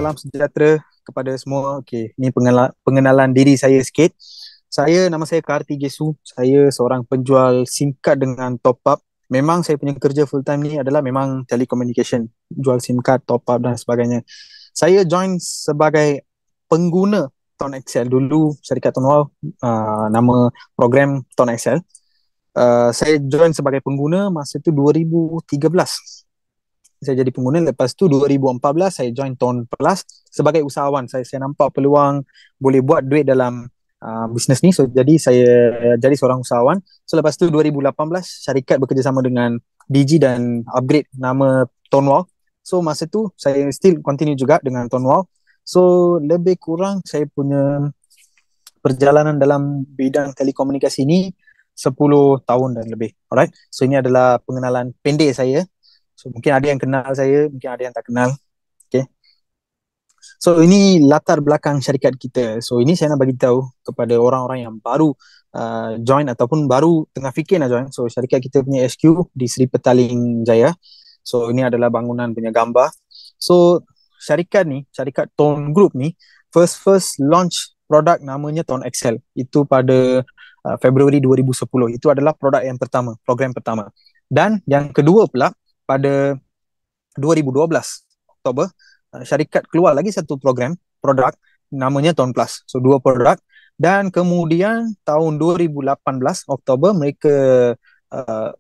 salam sejahtera kepada semua. Okey, ini pengenalan diri saya sikit. Nama saya Karti Jesu. Saya seorang penjual SIM card dengan top up. Memang saya punya kerja full time ni adalah memang telecommunication, jual SIM card, top up dan sebagainya. Saya join sebagai pengguna Ton Excel dulu, syarikat Ton Wow, nama program Ton Excel. Saya join sebagai pengguna masa tu 2013. Saya jadi pengguna. Lepas tu 2014 saya join Tone Plus sebagai usahawan. Saya nampak peluang boleh buat duit dalam bisnes ni. So jadi saya jadi seorang usahawan. So lepas tu 2018 syarikat bekerjasama dengan Digi dan upgrade nama Tone Wow. So masa tu saya still continue juga dengan Tone Wow. So lebih kurang saya punya perjalanan dalam bidang telekomunikasi ni 10 tahun dan lebih. Alright. So ini adalah pengenalan pendek saya. So mungkin ada yang kenal saya, mungkin ada yang tak kenal. Okay. So ini latar belakang syarikat kita. So ini saya nak bagi tahu kepada orang-orang yang baru join ataupun baru tengah fikir nak join. So syarikat kita punya HQ di Seri Petaling Jaya. So ini adalah bangunan punya gambar. So syarikat Tone Group ni first launch produk namanya Tone Excel. Itu pada Februari 2010. Itu adalah produk yang pertama, program pertama. Dan yang kedua pula pada 2012 Oktober, syarikat keluar lagi satu produk namanya Tone Plus. So dua produk. Dan kemudian tahun 2018 Oktober mereka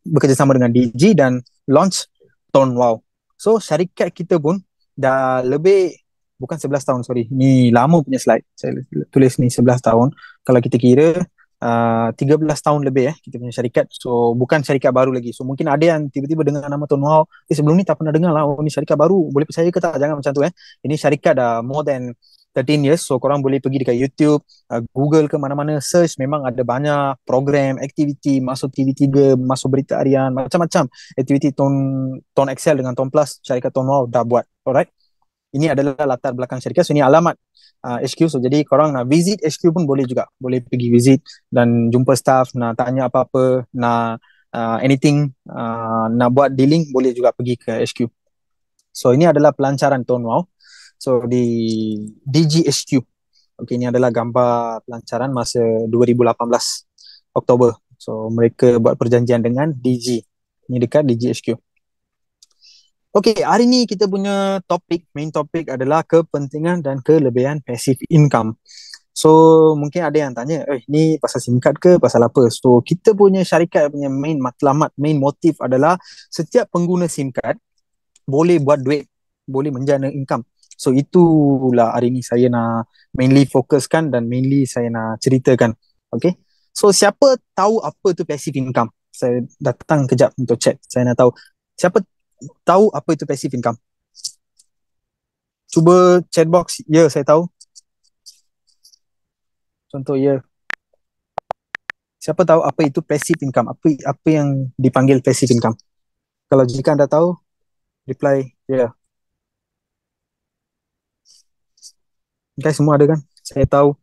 bekerjasama dengan Digi dan launch Tone Wow. So syarikat kita pun dah lebih, bukan 11 tahun, sorry, ni lama punya slide, saya tulis ni 11 tahun. Kalau kita kira 13 tahun lebih kita punya syarikat. So bukan syarikat baru lagi. So mungkin ada yang tiba-tiba dengar nama Tone Wow, sebelum ni tak pernah dengar lah, oh ni syarikat baru, boleh percaya ke tak? Jangan macam tu. Ini syarikat dah more than 13 years. So korang boleh pergi dekat YouTube, Google ke mana-mana, search, memang ada banyak program, aktiviti, masuk TV3, masuk berita harian, macam-macam aktiviti Tone Excel dengan Tone Plus, syarikat Tone Wow dah buat. Alright. Ini adalah latar belakang syarikat. So ini alamat HQ. So jadi korang nak visit HQ pun boleh juga. Boleh pergi visit dan jumpa staff, nak tanya apa-apa, nak anything, nak buat dealing, boleh juga pergi ke HQ. So ini adalah pelancaran Tone Wow. So di Digi HQ. Okay, ini adalah gambar pelancaran masa 2018 Oktober. So mereka buat perjanjian dengan Digi. Ini dekat Digi HQ. Okay, hari ni kita punya main topik adalah kepentingan dan kelebihan passive income. So, mungkin ada yang tanya, ni pasal SIM card ke pasal apa? So, kita punya syarikat punya main matlamat, main motif adalah setiap pengguna SIM card boleh buat duit, boleh menjana income. So, itulah hari ni saya nak mainly fokuskan dan mainly saya nak ceritakan. Okay? So, siapa tahu apa tu passive income? Saya datang kejap untuk chat. Saya nak tahu. Siapa tahu apa itu passive income? Cuba chat box. Ya, saya tahu. Contoh ya. Siapa tahu apa itu passive income? Apa yang dipanggil passive income? Kalau jika anda tahu, reply ya. Guys, semua ada kan? Saya tahu.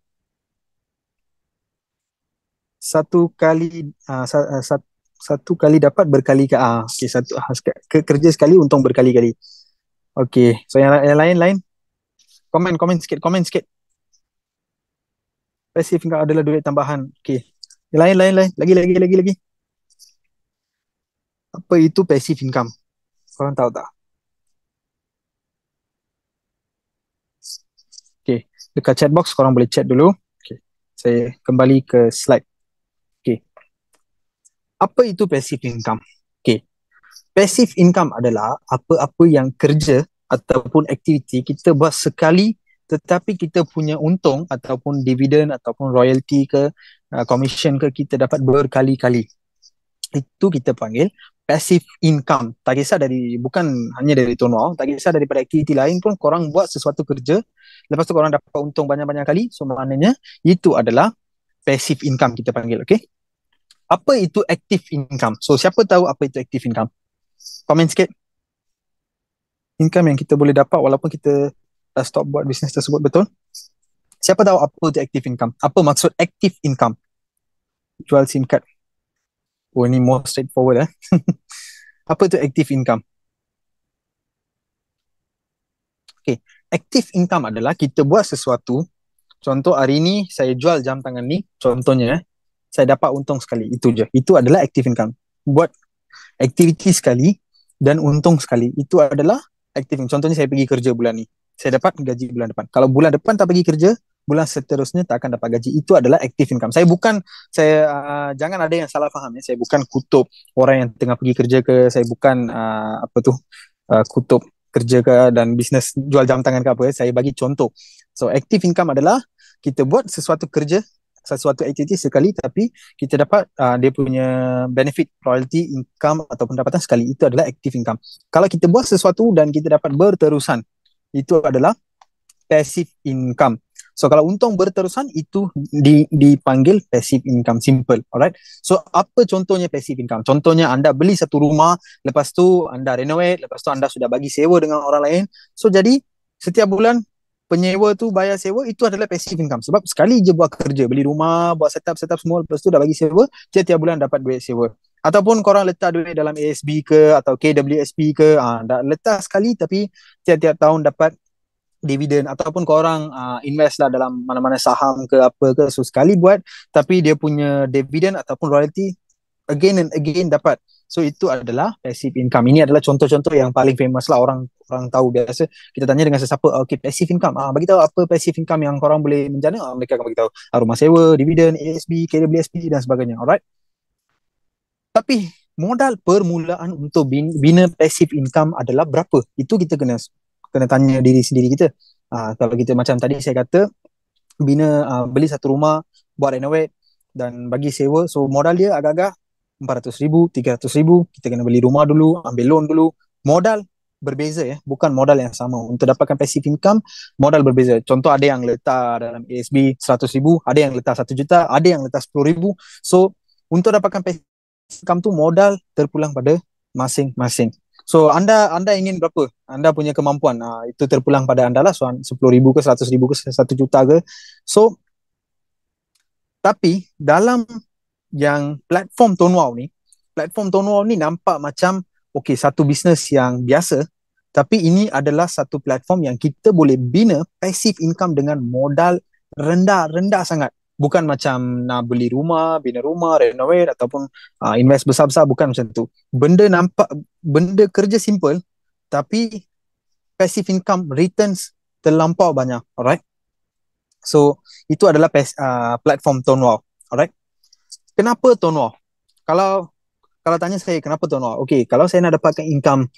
Satu kali dapat berkali-kali. Okay, kerja sekali untung berkali-kali. Okay, so yang lain. Komen sikit. Passive income adalah duit tambahan. Okay. Yang lain. Lagi. Apa itu passive income? Korang tahu tak? Okay. Dekat chat box korang boleh chat dulu. Okay. Saya kembali ke slide. Okay. Apa itu passive income? Okay. Passive income adalah apa-apa yang kerja ataupun aktiviti kita buat sekali tetapi kita punya untung ataupun dividen ataupun royalty ke commission ke kita dapat berkali-kali. Itu kita panggil passive income. Tak kisah bukan hanya dari Tone Wow, tak kisah daripada aktiviti lain pun, korang buat sesuatu kerja, lepas tu korang dapat untung banyak-banyak kali, so maknanya itu adalah passive income kita panggil. Okay. Apa itu active income? So siapa tahu apa itu active income? Komen sikit. Income yang kita boleh dapat walaupun kita dah stop buat bisnes tersebut, betul? Siapa tahu apa itu active income? Apa maksud active income? Jual SIM card. Oh, ini more straightforward. Apa itu active income? Okay. Active income adalah kita buat sesuatu. Contoh hari ni saya jual jam tangan ni, contohnya saya dapat untung sekali, itu je. Itu adalah active income. Buat aktiviti sekali dan untung sekali, itu adalah active income. Contohnya saya pergi kerja bulan ni, saya dapat gaji bulan depan. Kalau bulan depan tak pergi kerja, bulan seterusnya tak akan dapat gaji. Itu adalah active income. Jangan ada yang salah faham ya. Saya bukan kutub orang yang tengah pergi kerja ke, saya bukan kutub kerja ke dan bisnes jual jam tangan ke apa ya. Saya bagi contoh. So active income adalah kita buat sesuatu kerja, sesuatu aktiviti sekali, tapi kita dapat dia punya benefit, royalty, income atau pendapatan sekali. Itu adalah active income. Kalau kita buat sesuatu dan kita dapat berterusan, itu adalah passive income. So kalau untung berterusan, itu dipanggil passive income, simple. Alright. So apa contohnya passive income? Contohnya anda beli satu rumah, lepas tu anda renovate, lepas tu anda sudah bagi sewa dengan orang lain. So jadi setiap bulan penyewa tu bayar sewa, itu adalah passive income. Sebab sekali je buat kerja, beli rumah, buat setup semua, lepas tu dah bagi sewa, tiap-tiap bulan dapat duit sewa. Ataupun korang letak duit dalam ASB ke atau KWSP ke, dah letak sekali tapi tiap-tiap tahun dapat dividen. Ataupun korang invest lah dalam mana-mana saham ke apa ke, so sekali buat tapi dia punya dividen ataupun royalty again and again dapat. So itu adalah passive income. Ini adalah contoh-contoh yang paling famous lah, orang orang tahu. Biasa kita tanya dengan sesiapa, okay, passive income, bagi tahu apa passive income yang korang boleh menjana. Mereka akan bagi tahu rumah sewa, dividen, ASB, KWSP dan sebagainya. Alright. Tapi modal permulaan untuk bina passive income adalah berapa? Itu kita kena tanya diri sendiri kita. Kalau kita macam tadi saya kata, beli satu rumah, buat renovate dan bagi sewa, so modal dia agak-agak 400,000, 300,000. Kita kena beli rumah dulu, ambil loan dulu. Modal berbeza ya, bukan modal yang sama. Untuk dapatkan passive income, modal berbeza. Contoh ada yang letak dalam ASB 100,000, ada yang letak 1 juta, ada yang letak 10,000. So untuk dapatkan passive income tu, modal terpulang pada masing-masing. So anda ingin berapa? Anda punya kemampuan, itu terpulang pada anda lah. So 10,000 ke 100,000 ke 1 juta ke. So tapi dalam yang platform Tonwau ni nampak macam okay, satu bisnes yang biasa, tapi ini adalah satu platform yang kita boleh bina passive income dengan modal rendah sangat. Bukan macam nak beli rumah, bina rumah, renovate ataupun invest besar-besar, bukan macam tu. Benda kerja simple, tapi passive income returns terlampau banyak. Alright. So itu adalah platform Tonwau. Alright. Kenapa Tonwau? Kalau kalau tanya saya kenapa Tonwau? Okay, kalau saya nak dapatkan income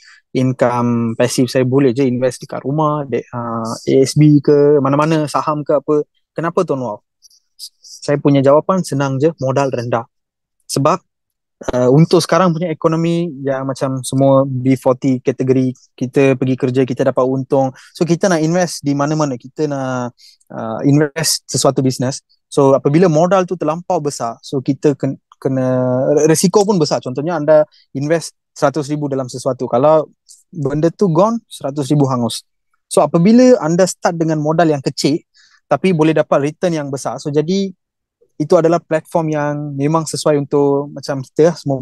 pasif, saya boleh je invest dekat rumah, ASB ke, mana-mana saham ke apa. Kenapa Tonwau? Saya punya jawapan senang je, modal rendah. Sebab untuk sekarang punya ekonomi yang macam semua B40 kategori, kita pergi kerja, kita dapat untung. So kita nak invest di mana-mana, kita nak invest sesuatu bisnes. So apabila modal tu terlampau besar, so kita kena resiko pun besar. Contohnya anda invest 100,000 dalam sesuatu, kalau benda tu gone, 100,000 hangus. So apabila anda start dengan modal yang kecil tapi boleh dapat return yang besar, so jadi itu adalah platform yang memang sesuai untuk macam kita semua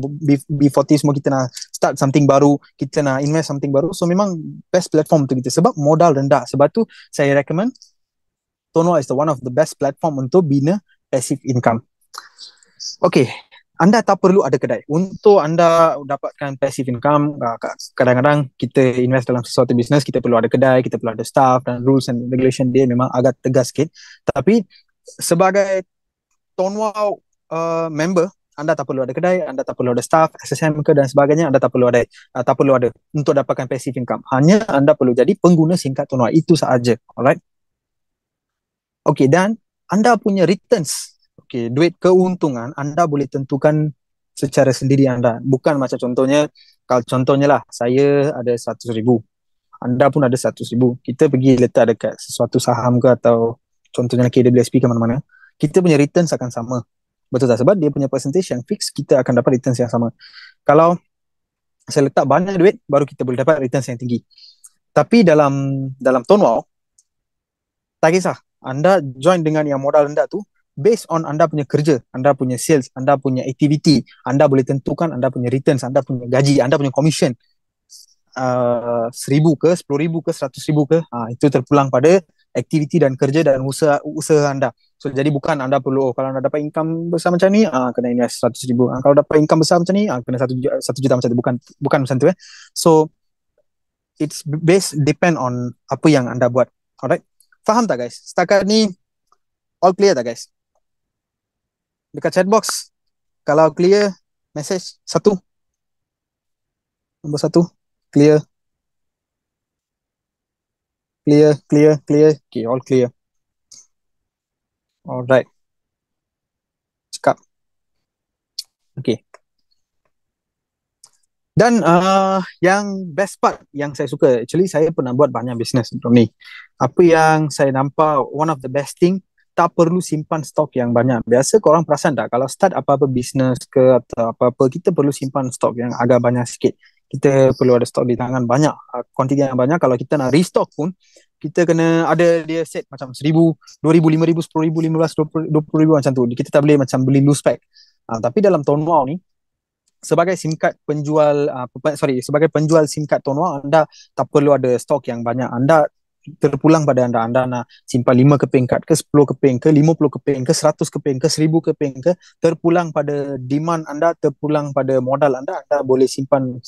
B40, semua kita nak start something baru, kita nak invest something baru. So memang best platform untuk kita sebab modal rendah. Sebab tu saya recommend Tonwau is the one of the best platform untuk bina passive income. Okay, anda tak perlu ada kedai. Untuk anda dapatkan passive income, kadang-kadang kita invest dalam sesuatu bisnes, kita perlu ada kedai, kita perlu ada staff, dan rules and regulation dia memang agak tegas sikit. Tapi sebagai Tonwau member, anda tak perlu ada kedai, anda tak perlu ada staff, SSM ke dan sebagainya, anda tak perlu ada untuk dapatkan passive income. Hanya anda perlu jadi pengguna singkat Tonwau, itu sahaja. Alright. Okay, dan anda punya returns, okay, duit keuntungan, anda boleh tentukan secara sendiri anda. Bukan macam kalau contohnya lah, saya ada 100,000, anda pun ada 100,000, kita pergi letak dekat sesuatu saham ke atau contohnya KWSP ke mana-mana, kita punya returns akan sama. Betul tak? Sebab dia punya percentage yang fix, kita akan dapat returns yang sama. Kalau saya letak banyak duit, baru kita boleh dapat returns yang tinggi. Tapi dalam Tonwau, tak kisah. Anda join dengan yang modal rendah tu, based on anda punya kerja, anda punya sales, anda punya activity, anda boleh tentukan anda punya returns, anda punya gaji, anda punya commission. 1,000 ke, 10,000 ke, 100,000 ke, itu terpulang pada aktiviti dan kerja dan usaha anda. So jadi bukan anda perlu, kalau anda dapat income besar macam ni, kena invest 100,000. Kalau dapat income besar macam ni, kena 1 juta macam tu. Bukan macam tu. So it's based depend on apa yang anda buat. Alright, faham tak guys? Setakat ni all clear tak guys? Dekat chat box, kalau clear, message satu, nombor satu, clear, clear, clear, clear. Okay, all clear. Alright, cakap. Okay. Dan yang best part yang saya suka, actually saya pernah buat banyak bisnes sebelum ni. Apa yang saya nampak, one of the best thing, tak perlu simpan stok yang banyak. Biasa korang perasan tak, kalau start apa-apa bisnes ke atau apa-apa, kita perlu simpan stok yang agak banyak sikit. Kita perlu ada stok di tangan banyak, kuantiti yang banyak. Kalau kita nak restock pun, kita kena ada dia set macam 1,000, 2,000, 5,000, 10,000, 15, 20 ribu macam tu. Kita tak boleh macam beli loose pack. Tapi dalam Tahun Wow ni, sebagai SIM card penjual sebagai penjual SIM card Tonwa, anda tak perlu ada stok yang banyak. Anda terpulang pada anda nak simpan 5 keping kad ke, 10 keping ke, 50 keping ke, 100 keping ke, 1,000 keping ke, terpulang pada demand anda, terpulang pada modal anda boleh simpan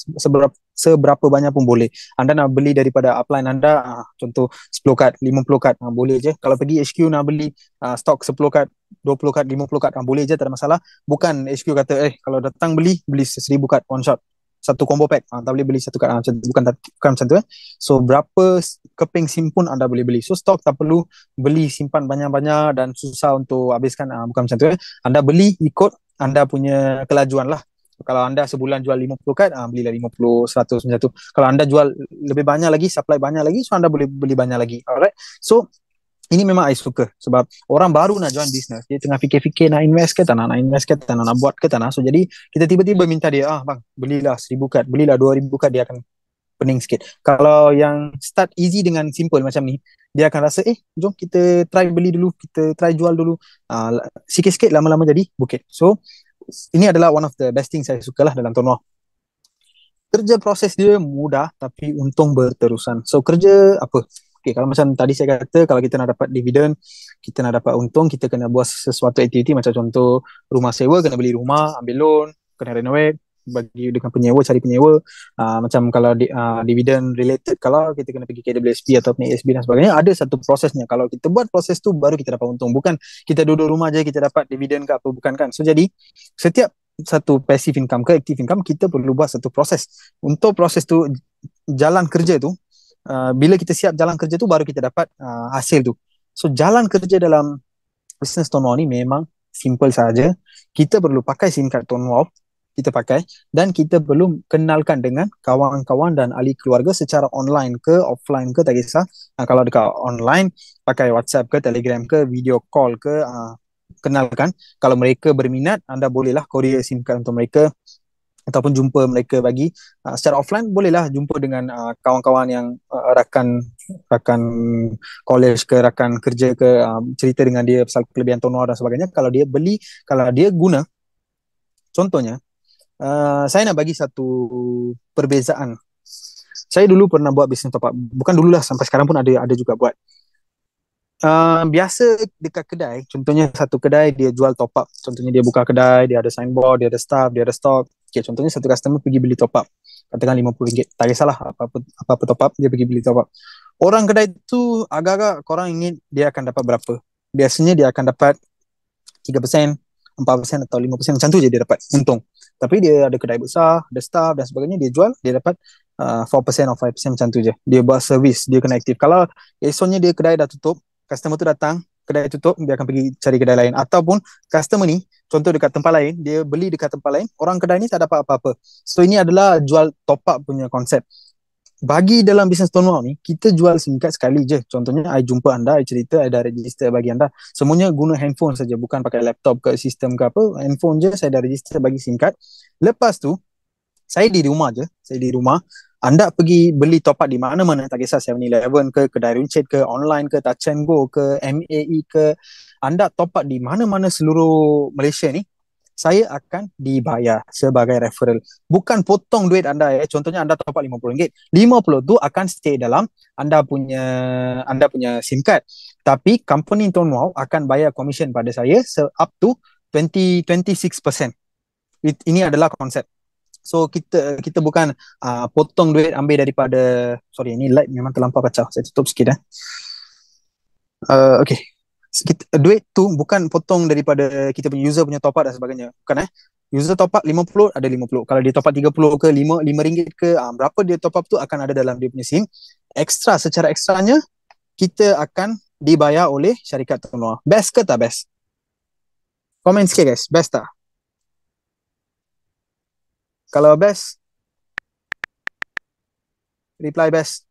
seberapa banyak pun boleh. Anda nak beli daripada upline anda, contoh 10 kad, 50 kad, boleh je. Kalau pergi HQ nak beli stok 10 kad, 20 kad, 50 kad, boleh je, tak ada masalah. Bukan HQ kata, kalau datang beli 1,000 kad one shot, satu combo pack, tak boleh beli satu kad, bukan macam tu. So berapa keping SIM pun anda boleh beli. So stok tak perlu beli simpan banyak-banyak dan susah untuk habiskan, bukan macam tu. Anda beli ikut anda punya kelajuan lah. Kalau anda sebulan jual 50 kad, belilah 50, 100 macam tu. Kalau anda jual lebih banyak lagi, supply banyak lagi, so anda boleh beli banyak lagi. Alright, so ini memang I suka sebab orang baru nak join business, dia tengah fikir-fikir nak invest ke tak nak invest ke tak nak buat ke tak nak. So jadi kita tiba-tiba minta dia, bang belilah 1,000 kad, belilah 2,000 kad, dia akan pening sikit. Kalau yang start easy dengan simple macam ni, dia akan rasa jom kita try beli dulu, kita try jual dulu, sikit-sikit lama-lama jadi bukit. So ini adalah one of the best thing saya sukalah dalam Tonwa. Kerja proses dia mudah tapi untung berterusan. So kerja apa? Okay, kalau macam tadi saya kata, kalau kita nak dapat dividen, kita nak dapat untung, kita kena buat sesuatu aktiviti macam contoh rumah sewa, kena beli rumah, ambil loan, kena renovate, bagi dengan penyewa, cari penyewa. Macam kalau dividen related, kalau kita kena pergi KWSP atau ASB dan sebagainya, ada satu prosesnya. Kalau kita buat proses tu, baru kita dapat untung. Bukan kita duduk rumah je, kita dapat dividen ke apa, bukan kan. So jadi, setiap satu passive income ke active income, kita perlu buat satu proses. Untuk proses tu, jalan kerja tu, bila kita siap jalan kerja tu, baru kita dapat hasil tu. So jalan kerja dalam business Tonwa ni memang simple saja. Kita perlu pakai SIM card Tonwa, kita pakai, dan kita perlu kenalkan dengan kawan-kawan dan ahli keluarga secara online ke offline ke, tak kisah. Kalau dekat online, pakai WhatsApp ke, Telegram ke, video call ke, kenalkan. Kalau mereka berminat, anda bolehlah courier SIM card untuk mereka, ataupun jumpa mereka bagi secara offline. Bolehlah jumpa dengan kawan-kawan yang rakan college ke, rakan kerja ke, cerita dengan dia pasal kelebihan Tonwa dan sebagainya. Kalau dia beli, kalau dia guna, contohnya saya nak bagi satu perbezaan. Saya dulu pernah buat bisnes top up, bukan dululah, sampai sekarang pun ada juga buat. Biasa dekat kedai, contohnya satu kedai dia jual top up, contohnya dia buka kedai, dia ada signboard, dia ada staff, dia ada stock. Okay, contohnya satu customer pergi beli top up, katakan RM50, tak kisahlah apa-apa top up, dia pergi beli top up. Orang kedai tu agak-agak korang ingin dia akan dapat berapa? Biasanya dia akan dapat 3%, 4% atau 5%, macam tu je dia dapat untung. Tapi dia ada kedai besar, ada staff dan sebagainya, dia jual, dia dapat 4% atau 5% macam tu je. Dia buat servis, dia kena aktif. Kalau esoknya dia kedai dah tutup, customer tu datang, kedai tutup, dia akan pergi cari kedai lain. Ataupun customer ni, contoh dekat tempat lain, dia beli dekat tempat lain, orang kedai ni tak dapat apa-apa. So ini adalah jual top up punya konsep. Bagi dalam bisnes Tonwa ni, kita jual SIM card sekali je. Contohnya, I jumpa anda, I cerita, I dah register bagi anda. Semuanya guna handphone saja, bukan pakai laptop ke, sistem ke apa. Handphone je, saya dah register bagi SIM card. Lepas tu, saya di rumah je, anda pergi beli top up di mana-mana, tak kisah 7-Eleven ke, kedai runcit ke, online ke, Touch 'n Go ke, MAE ke, anda top up di mana-mana seluruh Malaysia ni, saya akan dibayar sebagai referral. Bukan potong duit anda ya. Contohnya anda top up RM50. 50 tu akan stay dalam anda punya SIM card. Tapi company Tuan Wow akan bayar commission pada saya up to 26%. Ini adalah konsep. So kita bukan potong duit ambil daripada, sorry ini light memang terlampau kacau. Saya tutup sikit. Okay. Duit tu bukan potong daripada kita punya user punya top up dan sebagainya. Bukan User top up 50 ada 50. Kalau dia top up 30 ke 5 ringgit ke berapa dia top up tu akan ada dalam dia punya SIM. Secara ekstranya kita akan dibayar oleh syarikat Telenor. Best ke tak best? Komen sikit guys, best tak? Kalau best, reply best.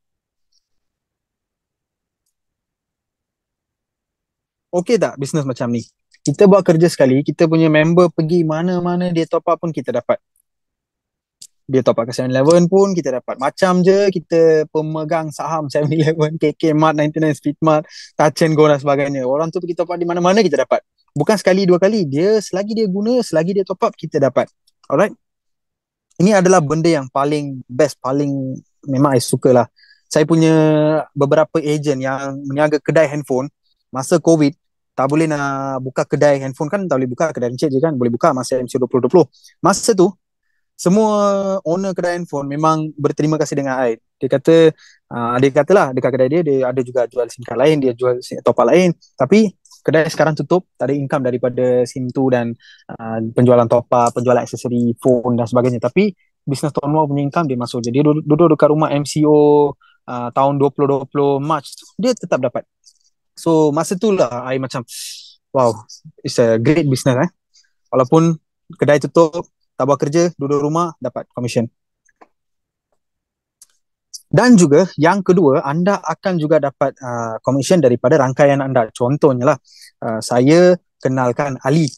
Okay tak bisnes macam ni? Kita buat kerja sekali, kita punya member pergi mana-mana dia top up pun kita dapat. Dia top up ke 7-Eleven pun kita dapat. Macam je kita pemegang saham 7-Eleven, KK Mart, 99 Speed Mart, Touch and Go dan sebagainya. Orang tu pergi top up di mana-mana kita dapat. Bukan sekali dua kali, dia selagi dia guna, selagi dia top up kita dapat. Alright? Ini adalah benda yang paling best, paling memang saya suka lah. Saya punya beberapa agent yang meniaga kedai handphone masa COVID, tak boleh nak buka kedai handphone kan, tak boleh buka kedai encik je kan, boleh buka masa MC 2020. Masa tu semua owner kedai handphone memang berterima kasih dengan I. Dia katalah dekat kedai dia ada juga jual SIM card lain, dia jual top up lain, tapi kedai sekarang tutup, tak ada income daripada SIM tu dan penjualan top up, penjualan aksesori phone dan sebagainya. Tapi bisnes Tonwa punya income dia masuk je. Dia duduk dekat rumah MCO tahun 2020 March dia tetap dapat. So masa tu lah I macam wow, it's a great business Walaupun kedai tutup, tak buat kerja, duduk rumah, dapat commission. Dan juga yang kedua, anda akan juga dapat commission daripada rangkaian anda. Contohnya lah, saya kenalkan Ali.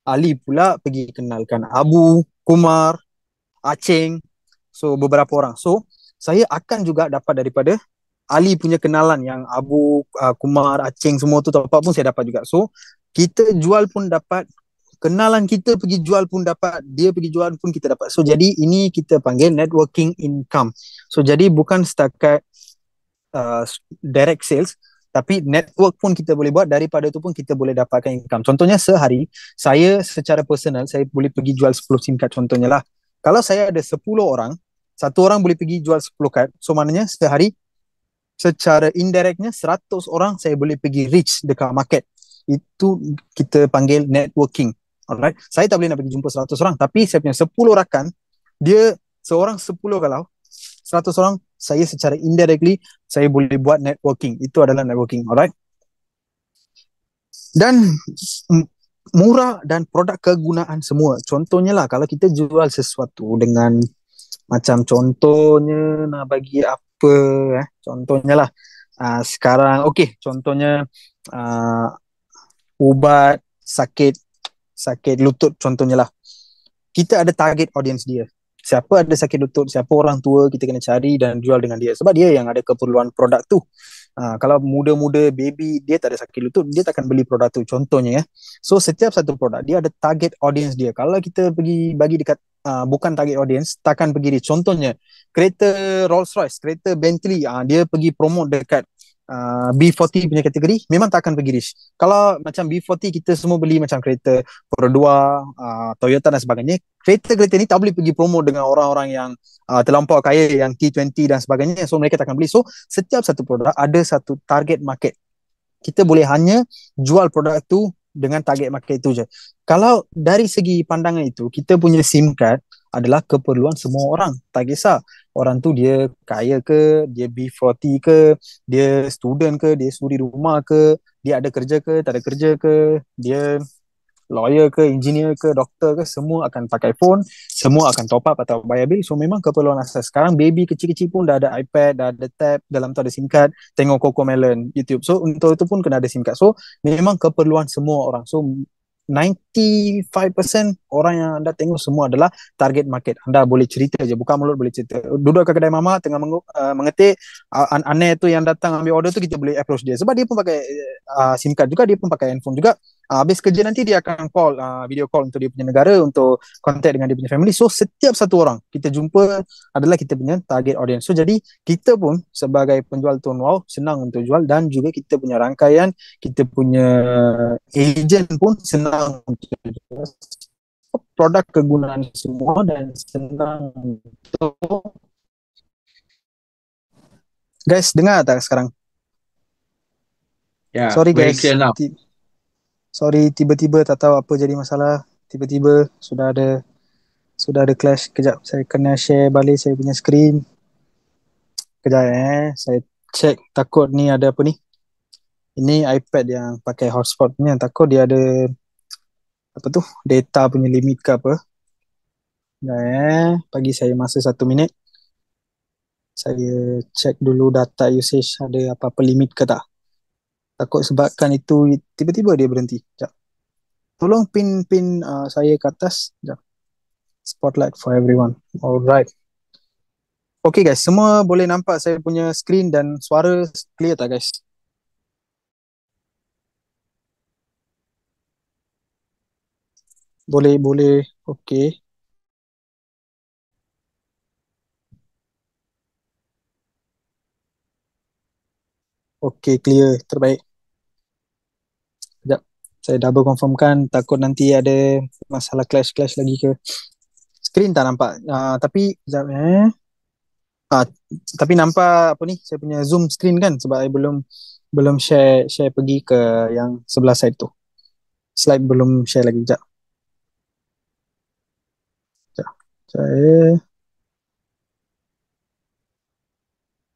Ali pula pergi kenalkan Abu, Kumar, Aceng, so beberapa orang. So, saya akan juga dapat daripada Ali punya kenalan yang Abu, Kumar, Aceng semua tu top up pun saya dapat juga. So, kita jual pun dapat, kenalan kita pergi jual pun dapat, dia pergi jual pun kita dapat. So jadi ini kita panggil networking income. So jadi bukan setakat direct sales, tapi network pun kita boleh buat, daripada tu pun kita boleh dapatkan income. Contohnya sehari saya secara personal saya boleh pergi jual 10 SIM card contohnya lah. Kalau saya ada 10 orang, satu orang boleh pergi jual 10 card, so maknanya sehari secara indirectnya 100 orang saya boleh pergi reach dekat market. Itu kita panggil networking. Alright. Saya tak boleh nak pergi jumpa 100 orang, tapi saya punya 10 rakan, dia seorang 10 kalau 100 orang, saya secara indirectly saya boleh buat networking. Itu adalah networking. Alright. Dan murah dan produk kegunaan semua. Contohnya lah kalau kita jual sesuatu dengan macam contohnya nak bagi apa contohnya lah sekarang contohnya ubat sakit lutut contohnya lah. Kita ada target audience dia. Siapa ada sakit lutut, siapa orang tua, kita kena cari dan jual dengan dia. Sebab dia yang ada keperluan produk tu. Kalau muda-muda baby dia tak ada sakit lutut, dia takkan beli produk tu contohnya So setiap satu produk dia ada target audience dia. Kalau kita pergi bagi dekat bukan target audience, takkan pergi dia. Contohnya kereta Rolls Royce, kereta Bentley, dia pergi promote dekat B40 punya kategori, memang tak akan pergi reach. Kalau macam B40 kita semua beli macam kereta Perodua, Toyota dan sebagainya, kereta-kereta ni tak boleh pergi promote dengan orang-orang yang terlampau kaya, yang T20 dan sebagainya, so mereka tak akan beli. So setiap satu produk ada satu target market. Kita boleh hanya jual produk tu dengan target market itu je. Kalau dari segi pandangan itu, kita punya SIM card adalah keperluan semua orang. Tak kisah orang tu dia kaya ke, dia B40 ke, dia student ke, dia suri rumah ke, dia ada kerja ke, tak ada kerja ke, dia lawyer ke, engineer ke, doktor ke, semua akan pakai phone, semua akan top up atau bayar bil. So memang keperluan asas. Sekarang baby kecil-kecil pun dah ada iPad, dah ada tab, dalam tu ada SIM card, tengok Cocomelon, YouTube. So untuk itu pun kena ada SIM card. So memang keperluan semua orang. So 95% orang yang anda tengok semua adalah target market. Anda boleh cerita je, buka mulut boleh cerita. Duduk ke kedai mama tengah mengetik, aneh tu yang datang ambil order tu kita boleh approach dia sebab dia pun pakai SIM card juga, dia pun pakai handphone juga. Habis kerja nanti dia akan call, video call untuk dia punya negara, untuk contact dengan dia punya family. So setiap satu orang kita jumpa adalah kita punya target audience. So jadi kita pun sebagai penjual tone wow senang untuk jual, dan juga kita punya rangkaian, kita punya agent pun senang untuk jual produk kegunaan semua, dan senang untuk guys. Dengar tak sekarang? Yeah, Sorry very guys, clear now. sorry tiba-tiba tak tahu apa jadi masalah, tiba-tiba sudah ada clash. Kejap saya kena share balik saya punya screen. Kejap saya check, takut ni ada apa ni. Ini iPad yang pakai hotspot ni, yang takut dia ada apa tu, data punya limit ke apa. Bagi saya masa 1 minit. Saya check dulu data usage ada apa-apa limit ke tak. Takut sebabkan itu tiba-tiba dia berhenti. Sekejap. Tolong pin saya ke atas. Sekejap. Spotlight for everyone. Alright. Okay guys, semua boleh nampak saya punya screen dan suara clear tak guys? Boleh, boleh. Okay. Okay, clear. Terbaik. Sekejap. Saya double confirmkan, takut nanti ada masalah clash-clash lagi ke. Screen tak nampak. Tapi, sekejap Ah, tapi nampak apa ni? Saya punya Zoom screen kan, sebab saya belum belum share share pergi ke yang sebelah side tu. Slide belum share lagi. Sekejap. Sekejap.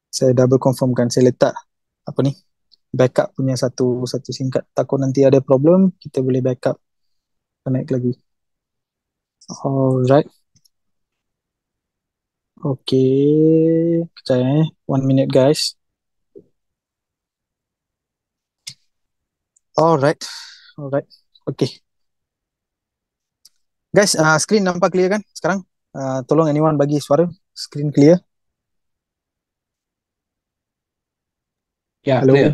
Saya double confirmkan. Saya letak apa ni? Backup punya satu satu singkat. Takut nanti ada problem, kita boleh backup connect lagi. Alright. Okay. Sekejap 1 minute guys. Alright. Alright. Okay. Guys, screen nampak clear kan sekarang? Tolong anyone bagi suara. Screen clear. Yeah, Hello. clear.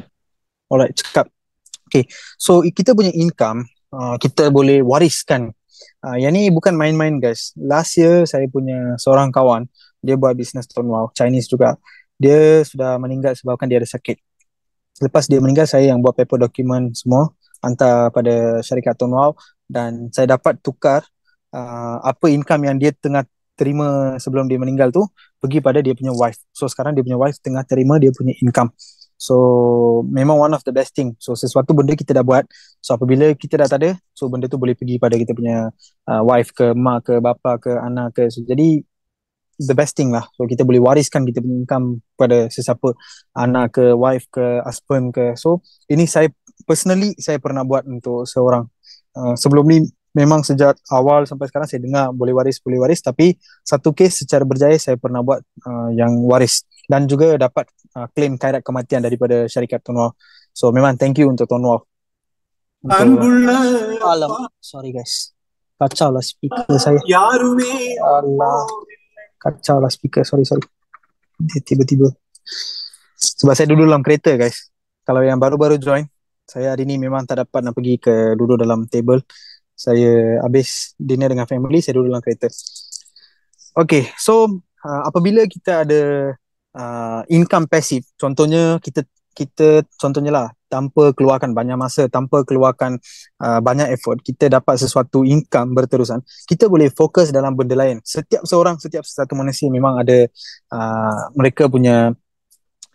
Alright, cakap. Okay, so kita punya income, kita boleh wariskan. Yang ni bukan main-main guys. Last year saya punya seorang kawan, dia buat bisnes Tone Wow, Chinese juga. Dia sudah meninggal sebabkan dia ada sakit. Lepas dia meninggal, saya yang buat paper document semua, hantar pada syarikat Tone Wow, dan saya dapat tukar apa income yang dia tengah terima sebelum dia meninggal tu pergi pada dia punya wife. So sekarang dia punya wife tengah terima dia punya income. So memang one of the best thing. So sesuatu benda kita dah buat. So apabila kita dah tak ada, so benda tu boleh pergi pada kita punya wife ke mak ke bapa ke anak ke. So, jadi the best thing lah. So kita boleh wariskan kita punya income pada sesiapa, anak ke, wife ke, husband ke. So ini saya personally saya pernah buat untuk seorang. Sebelum ni memang sejak awal sampai sekarang saya dengar boleh waris, tapi satu case secara berjaya saya pernah buat yang waris, dan juga dapat claim khairat kematian daripada syarikat Tonwal. So memang thank you untuk Tonwal. Alam, sorry guys. Kacau lah speaker saya. Allah. Kacau lah speaker, sorry. Dia tiba-tiba. Sebab saya duduk dalam kereta guys. Kalau yang baru-baru join, saya hari ni memang tak dapat nak pergi ke duduk dalam table. Saya habis dinner dengan family, saya duduk dalam kereta. Okay, so apabila kita ada income pasif, contohnya kita contohnya lah, tanpa keluarkan banyak masa, tanpa keluarkan banyak effort, kita dapat sesuatu income berterusan, kita boleh fokus dalam benda lain. Setiap satu manusia memang ada mereka punya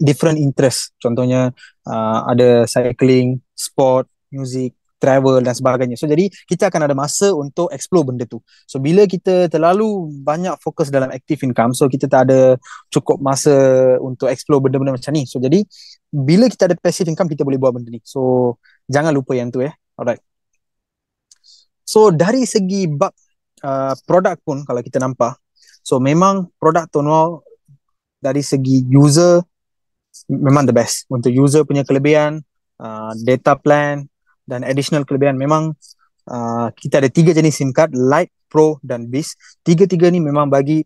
different interest. Contohnya ada cycling, sport, music, travel dan sebagainya. So jadi kita akan ada masa untuk explore benda tu. So bila kita terlalu banyak fokus dalam active income, so kita tak ada cukup masa untuk explore benda-benda macam ni. So jadi bila kita ada passive income, kita boleh buat benda ni. So jangan lupa yang tu. Alright. So dari segi bab produk pun kalau kita nampak, so memang produk Tonwal dari segi user memang the best. Untuk user punya kelebihan, data plan dan additional kelebihan memang kita ada 3 jenis SIM card, Lite, Pro dan Beast. Tiga-tiga ni memang bagi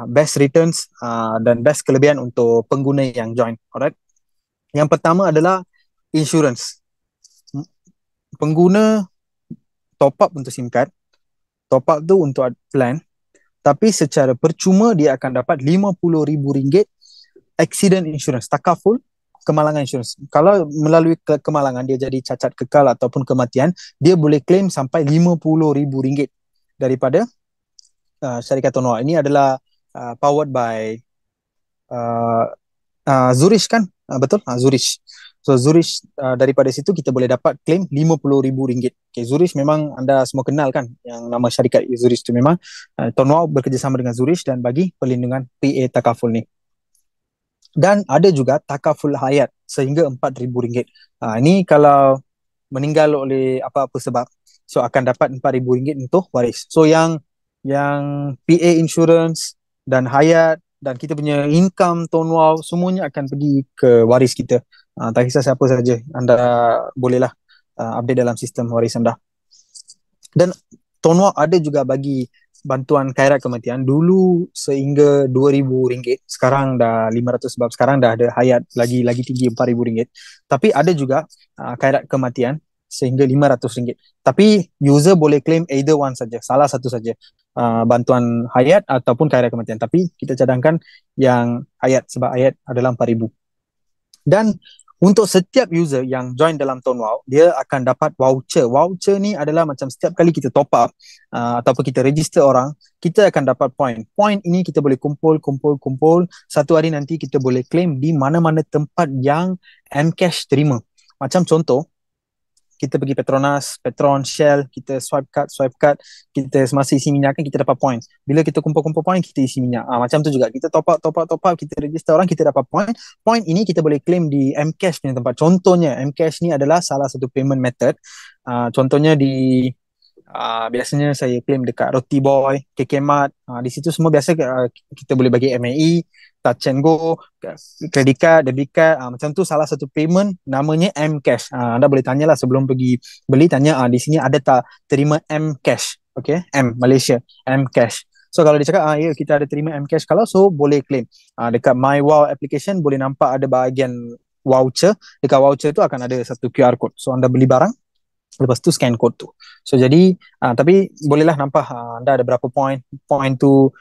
best returns dan best kelebihan untuk pengguna yang join. Alright. Yang pertama adalah insurance. Pengguna top up untuk SIM card, top up tu untuk plan, tapi secara percuma dia akan dapat RM50,000 accident insurance, takaful kemalangan insurance. Kalau melalui kemalangan dia jadi cacat kekal ataupun kematian, dia boleh claim sampai RM50,000 daripada syarikat Tonoa. Ini adalah powered by uh, Zurich kan? Betul? Zurich. So Zurich, daripada situ kita boleh dapat claim RM50,000. Okay, Zurich memang anda semua kenal kan, yang nama syarikat Zurich tu memang Tonoa bekerjasama dengan Zurich dan bagi perlindungan PA takaful ni. Dan ada juga takaful hayat sehingga RM4,000. Ini kalau meninggal oleh apa-apa sebab, so akan dapat RM4,000 untuk waris. So yang PA insurance dan hayat dan kita punya income Tonwau semuanya akan pergi ke waris kita. Tak kisah siapa saja, anda bolehlah update dalam sistem waris anda. Dan Tonwau ada juga bagi bantuan khairat kematian dulu sehingga RM2,000, sekarang dah 500 sebab sekarang dah ada hayat lagi tinggi RM4,000. Tapi ada juga khairat kematian sehingga RM500. Tapi user boleh claim either one saja, salah satu saja, bantuan hayat ataupun khairat kematian. Tapi kita cadangkan yang hayat sebab hayat adalah RM4,000. Dan untuk setiap user yang join dalam Tonwau, dia akan dapat voucher. Voucher ni adalah macam setiap kali kita top up ataupun kita register orang, kita akan dapat point. Point ini kita boleh kumpul. Satu hari nanti kita boleh claim di mana-mana tempat yang Mcash terima. Macam contoh, kita pergi Petronas, Petron, Shell, kita swipe card, kita semasa isi minyak kan kita dapat point. Bila kita kumpul point, kita isi minyak. Macam tu juga, kita top up, kita register orang, kita dapat point. Point ini kita boleh claim di Mcash punya tempat. Contohnya, Mcash ni adalah salah satu payment method. Contohnya biasanya saya claim dekat Roti Boy, KK Mart. Di situ semua biasa kita boleh bagi MAE, Touch and Go, credit card, debit card. Macam tu salah satu payment namanya Mcash. Anda boleh tanyalah sebelum pergi beli, tanya di sini ada tak terima Mcash. Okay, M Malaysia, Mcash. So kalau dia cakap ya kita ada terima Mcash, kalau so boleh claim. Dekat My Wow application boleh nampak ada bahagian voucher. Dekat voucher tu akan ada satu QR code. So anda beli barang, lepas tu scan code tu. So jadi tapi bolehlah nampak anda ada berapa point tu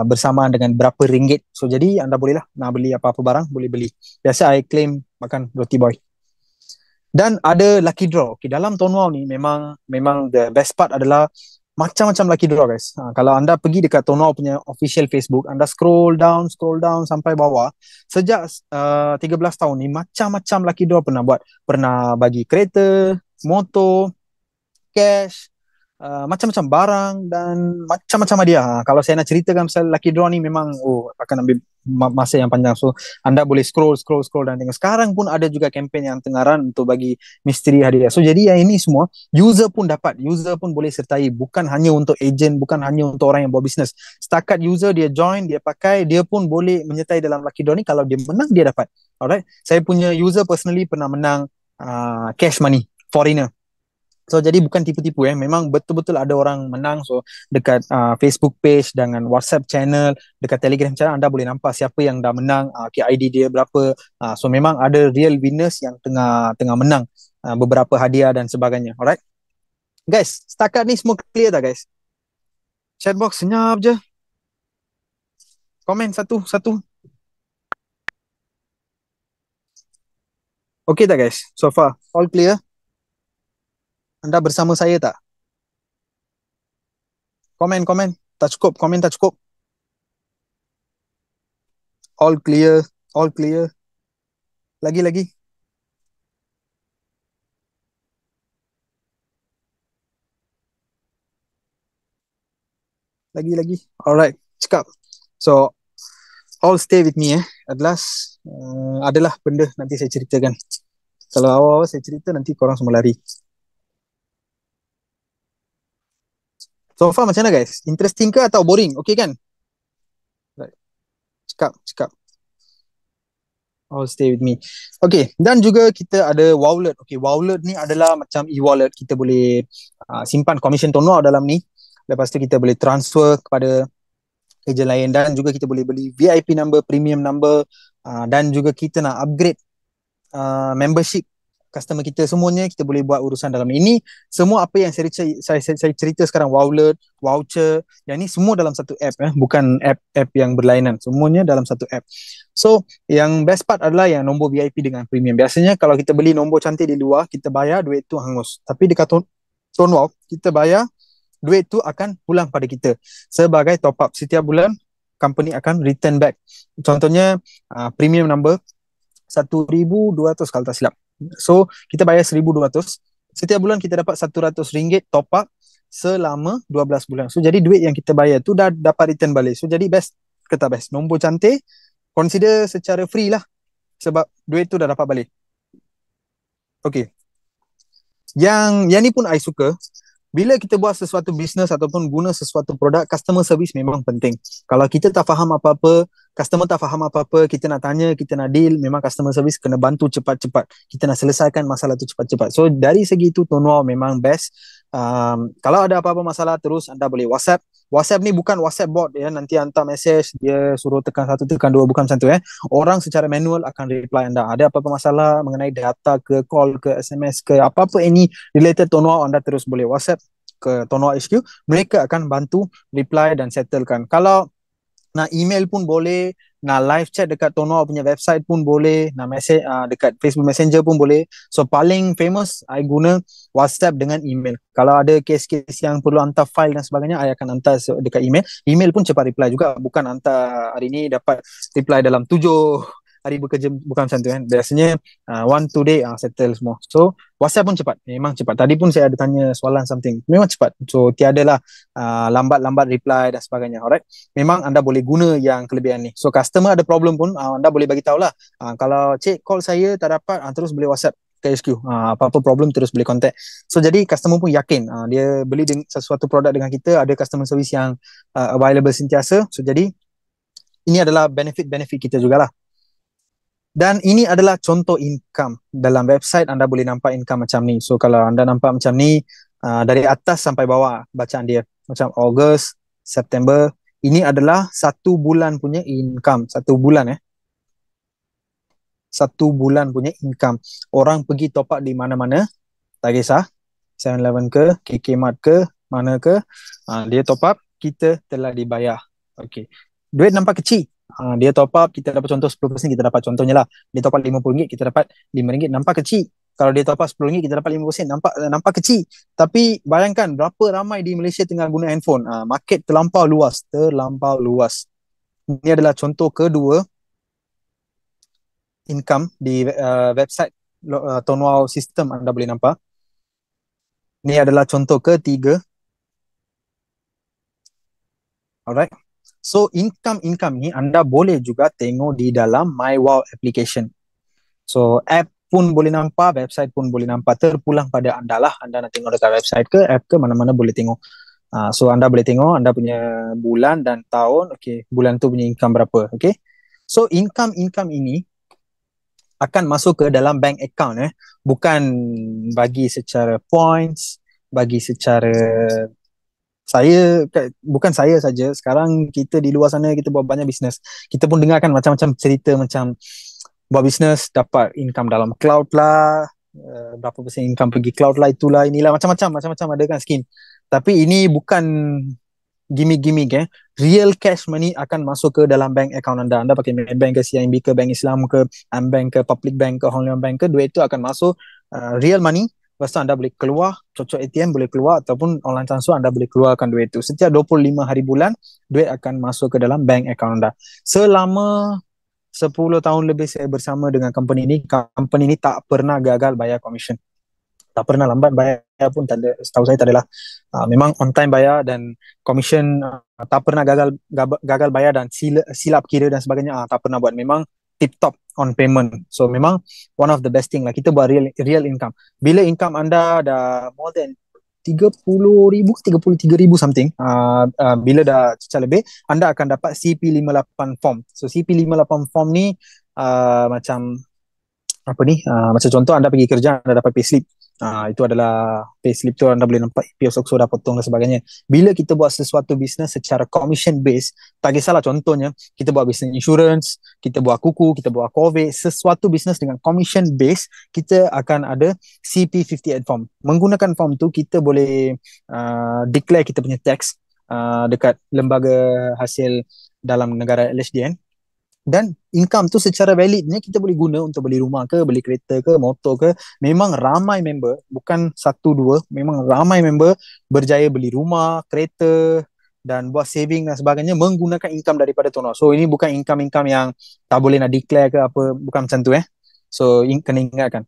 bersamaan dengan berapa ringgit. So jadi anda bolehlah nak beli apa-apa barang boleh beli. Biasa I claim makan Roti Boy. Dan ada lucky draw. Okay, dalam Tonwau ni memang the best part adalah macam-macam lucky draw guys. Kalau anda pergi dekat Tonwau punya official Facebook, anda scroll down sampai bawah, sejak 13 tahun ni macam-macam lucky draw pernah buat. Pernah bagi kereta, motor, cash, macam-macam barang dan macam-macam hadiah. Kalau saya nak ceritakan pasal lucky draw ni memang akan ambil masa yang panjang. So anda boleh scroll dan tengok. Sekarang pun ada juga kempen yang tengah run untuk bagi misteri hadiah. So jadi yang ini semua user pun dapat, user pun boleh sertai, bukan hanya untuk agent, bukan hanya untuk orang yang buat bisnes. Setakat user dia join, dia pakai, dia pun boleh menyertai dalam lucky draw ni. Kalau dia menang dia dapat. Alright. Saya punya user personally pernah menang cash money foreigner. So jadi bukan tipu-tipu memang betul-betul ada orang menang. So dekat Facebook page dengan WhatsApp channel, dekat Telegram channel anda boleh nampak siapa yang dah menang, ID dia berapa. So memang ada real winners yang tengah menang beberapa hadiah dan sebagainya. Alright. Guys, setakat ni semua clear tak guys? Chatbox senyap je. Komen satu-satu. Okay tak guys? So far all clear? Anda bersama saya tak? Komen. Tak cukup, komen tak cukup. All clear. Lagi. Lagi. Alright, cakap. So, all stay with me At last, adalah benda nanti saya ceritakan. Kalau awal-awal saya cerita, nanti korang semua lari. So far macam mana guys? Interesting ke atau boring? Okay kan? Right. Cakap. Oh, stay with me. Okay, dan juga kita ada Wowlet. Okay, Wowlet ni adalah macam e-wallet. Kita boleh simpan komisen Tono dalam ni. Lepas tu kita boleh transfer kepada ejen lain dan juga kita boleh beli VIP number, premium number, dan juga kita nak upgrade membership customer kita, semuanya kita boleh buat urusan dalam ini. Semua apa yang saya cerita sekarang, wallet, voucher, yang ni semua dalam satu app, bukan app yang berlainan, semuanya dalam satu app. So yang best part adalah yang nombor VIP dengan premium. Biasanya kalau kita beli nombor cantik di luar, kita bayar, duit tu hangus. Tapi dekat Tonwalk kita bayar, duit tu akan pulang pada kita sebagai top up. Setiap bulan company akan return back. Contohnya premium number 1,200 kalau tak silap. So kita bayar 1,200. Setiap bulan kita dapat RM100 top up selama 12 bulan. So jadi duit yang kita bayar tu dah dapat return balik. So jadi best ke tak best? Nombor cantik consider secara free lah, sebab duit tu dah dapat balik. Okay. Yang ni pun I suka. Bila kita buat sesuatu bisnes ataupun guna sesuatu produk, customer service memang penting. Kalau kita tak faham apa-apa, customer tak faham apa-apa, kita nak tanya, kita nak deal, memang customer service kena bantu cepat-cepat. Kita nak selesaikan masalah tu cepat-cepat. So dari segi itu Tonwalk memang best. Kalau ada apa-apa masalah, terus anda boleh WhatsApp. WhatsApp ni bukan WhatsApp bot ya, nanti hantar message dia suruh tekan 1, tekan 2, bukan macam tu. Orang secara manual akan reply anda. Ada apa-apa masalah mengenai data ke, call ke, SMS ke, apa-apa ini related Tonwalk, anda terus boleh WhatsApp ke Tonwalk HQ. Mereka akan bantu reply dan settlekan. Kalau nak email pun boleh, nak live chat dekat Tonwalk punya website pun boleh, nak message dekat Facebook Messenger pun boleh. So paling famous I guna WhatsApp dengan email. Kalau ada kes-kes yang perlu hantar file dan sebagainya, I akan hantar dekat email. Email pun cepat reply juga, bukan hantar hari ni dapat reply dalam 7 hari bekerja, bukan macam tu kan. Biasanya 1-2 day settle semua. So WhatsApp pun cepat, memang cepat. Tadi pun saya ada tanya soalan something, memang cepat. So tiadalah lambat-lambat reply dan sebagainya. Alright, memang anda boleh guna yang kelebihan ni. So customer ada problem pun anda boleh bagi tahulah. Kalau cik call saya tak dapat, terus boleh WhatsApp ke HQ. Apa-apa problem terus boleh contact. So jadi customer pun yakin dia beli sesuatu produk dengan kita, ada customer service yang available sentiasa. So jadi ini adalah benefit kita jugalah. Dan ini adalah contoh income. Dalam website anda boleh nampak income macam ni. So kalau anda nampak macam ni, dari atas sampai bawah bacaan dia, macam Ogos, September, ini adalah 1 bulan punya income. 1 bulan 1 bulan punya income. Orang pergi top up di mana-mana, tak kisah 7-Eleven ke, KK Mart ke, mana ke, dia top up, kita telah dibayar. Okay, duit nampak kecil. Dia top up, kita dapat contoh 10%, kita dapat contohnya lah. Dia top up RM50, kita dapat RM5, nampak kecil. Kalau dia top up RM10, kita dapat 5%, nampak kecil. Tapi bayangkan berapa ramai di Malaysia tengah guna handphone. Market terlampau luas. Ini adalah contoh kedua income di website Tonwalk System, anda boleh nampak. Ini adalah contoh ketiga. Alright. So income ni anda boleh juga tengok di dalam MyWow application. So app pun boleh nampak, website pun boleh nampak, terpulang pada anda lah. Anda nak tengok dekat website ke, app ke, mana-mana boleh tengok. So anda boleh tengok anda punya bulan dan tahun. Okay, bulan tu punya income berapa. Okay, so income ini akan masuk ke dalam bank account. Bukan bagi secara points, bagi secara bukan saya saja. Sekarang kita di luar sana, kita buat banyak bisnes. Kita pun dengarkan macam-macam cerita, macam buat bisnes dapat income dalam cloud lah, berapa persen income pergi cloud lah, itulah, inilah, macam-macam ada kan skim. Tapi ini bukan gimmick. Real cash money akan masuk ke dalam bank account anda. Anda pakai Maybank ke, CIMB ke, Bank Islam ke, Ambank ke, Public Bank ke, Hong Leong Bank ke, duit itu akan masuk real money. Lepas tu anda boleh keluar, cocok ATM boleh keluar, ataupun online transfer anda boleh keluarkan duit itu. Setiap 25 hari bulan, duit akan masuk ke dalam bank account anda. Selama 10 tahun lebih saya bersama dengan company ini tak pernah gagal bayar commission. Tak pernah lambat bayar pun, tak ada, setahu saya tak adalah. Memang on time bayar, dan commission tak pernah gagal bayar dan silap kira dan sebagainya, tak pernah buat. Memang tip top on payment. So memang one of the best thing lah, kita buat real income. Bila income anda dah more than 30,000, 33,000 something, bila dah cecah lebih, anda akan dapat CP58 form. So CP58 form ni macam apa ni, macam contoh anda pergi kerja, anda dapat payslip. Itu adalah payslip tu anda boleh nampak EPF Sokso dah potong dan sebagainya. Bila kita buat sesuatu bisnes secara commission based, tak kisahlah, contohnya kita buat bisnes insurance, kita buat kuku, kita buat COVID, sesuatu bisnes dengan commission based, kita akan ada CP58 form. Menggunakan form tu kita boleh declare kita punya tax dekat lembaga hasil dalam negara LHDN, dan income tu secara validnya kita boleh guna untuk beli rumah ke, beli kereta ke, motor ke. Memang ramai member, bukan satu dua, memang ramai member berjaya beli rumah, kereta dan buat saving dan sebagainya menggunakan income daripada Tono. So ini bukan income-income yang tak boleh nak declare ke apa, bukan macam tu So kena ingatkan.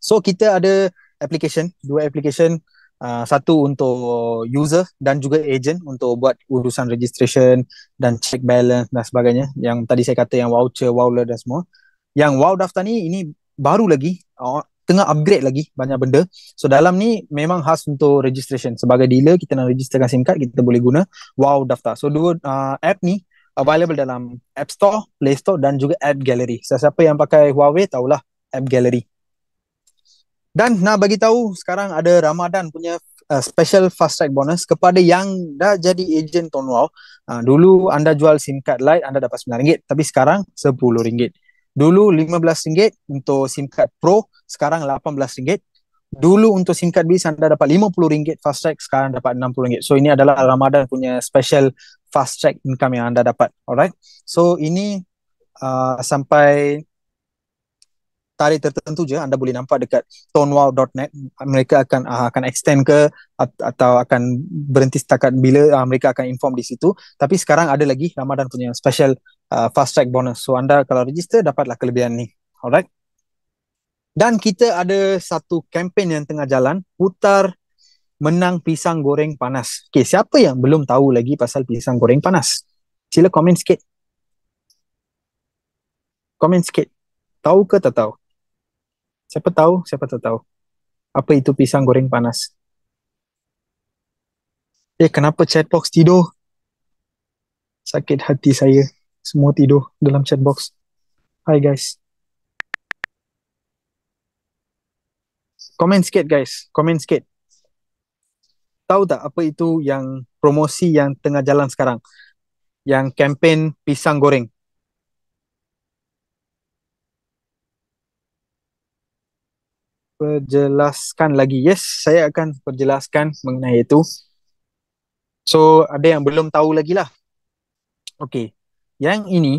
So kita ada application, dua application, satu untuk user dan juga agent untuk buat urusan registration dan check balance dan sebagainya. Yang tadi saya kata yang voucher, Wowler dan semua. Yang Wow Daftar ni ini baru lagi, tengah upgrade lagi banyak benda. So dalam ni memang khas untuk registration. Sebagai dealer kita nak registerkan SIM card, kita boleh guna Wow Daftar. So dua app ni available dalam App Store, Play Store dan juga App Gallery. Siapa yang pakai Huawei tahulah App Gallery. Dan nak bagi tahu sekarang ada Ramadan punya special fast track bonus kepada yang dah jadi ejen Ton Wow. Dulu anda jual SIM card Lite anda dapat RM9, tapi sekarang RM10. Dulu RM15 untuk SIM card Pro, sekarang RM18. Dulu untuk SIM card bis anda dapat RM50 fast track, sekarang dapat RM60. So ini adalah Ramadan punya special fast track income yang anda dapat. Alright. So ini sampai tarikh tertentu je anda boleh nampak dekat tonwow.net. Mereka akan extend ke atau akan berhenti setakat bila mereka akan inform di situ. Tapi sekarang ada lagi Ramadan punya special fast track bonus. So anda kalau register dapatlah kelebihan ni. Alright. Dan kita ada satu kempen yang tengah jalan, putar menang pisang goreng panas. Okay, siapa yang belum tahu lagi pasal pisang goreng panas? Sila komen sikit. Komen sikit. Tahu ke tak tahu? Siapa tahu, siapa tak tahu. Apa itu pisang goreng panas? Kenapa chatbox tidur? Sakit hati saya. Semua tidur dalam chatbox. Hi guys. Komen sikit guys. Komen sikit. Tahu tak apa itu yang promosi yang tengah jalan sekarang? Yang kempen pisang goreng. Perjelaskan lagi. Yes, saya akan perjelaskan mengenai itu. So, ada yang belum tahu lagi lah. Okay. Yang ini,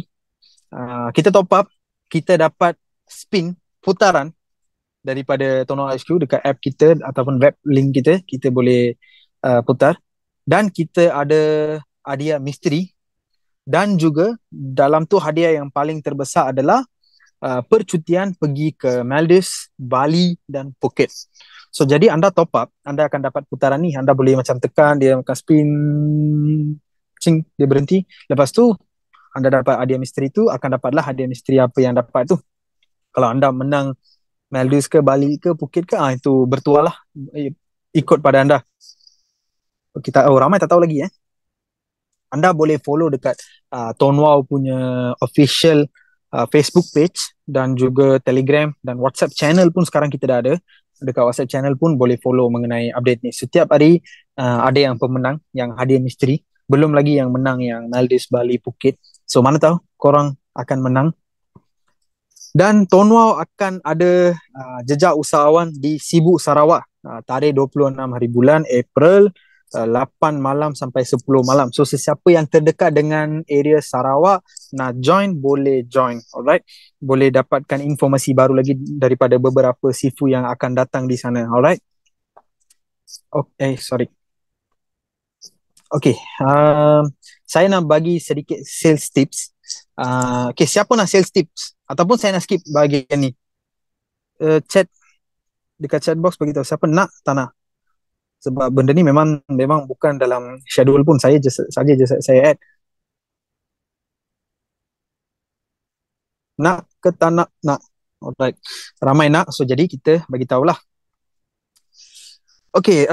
kita top up, kita dapat spin, putaran daripada Tono HQ dekat app kita ataupun web link kita boleh putar. Dan kita ada hadiah misteri. Dan juga dalam tu hadiah yang paling terbesar adalah percutian pergi ke Maldives, Bali dan Phuket. So jadi anda top up, anda akan dapat putaran ni. Anda boleh macam tekan, dia akan spin, cing, dia berhenti. Lepas tu anda dapat hadiah misteri tu, akan dapatlah hadiah misteri apa yang dapat tu. Kalau anda menang Maldives ke Bali ke Phuket ke, itu bertuah lah, ikut pada anda. Ramai tak tahu lagi anda boleh follow dekat Ton Wow punya official Facebook page dan juga Telegram dan WhatsApp channel pun sekarang kita dah ada. Dekat WhatsApp channel pun boleh follow mengenai update ni. Setiap hari ada yang pemenang yang hadiah misteri. Belum lagi yang menang yang Maldives, Bali, Phuket. So mana tahu korang akan menang. Dan Ton Wow akan ada jejak usahawan di Sibu, Sarawak. Tarikh 26 hari bulan April, 8 malam sampai 10 malam. So sesiapa yang terdekat dengan area Sarawak nak join, boleh join. Alright. Boleh dapatkan informasi baru lagi daripada beberapa sifu yang akan datang di sana. Alright. Okay, sorry. Okay. Saya nak bagi sedikit sales tips. Okay, siapa nak sales tips? Ataupun saya nak skip bahagian ni. Chat dekat chat box beritahu siapa nak, tak nak. Sebab benda ni memang bukan dalam schedule pun, saya add. Nak ke tak nak? Nak. Alright. Ramai nak, so jadi kita bagi tahulah. Okay,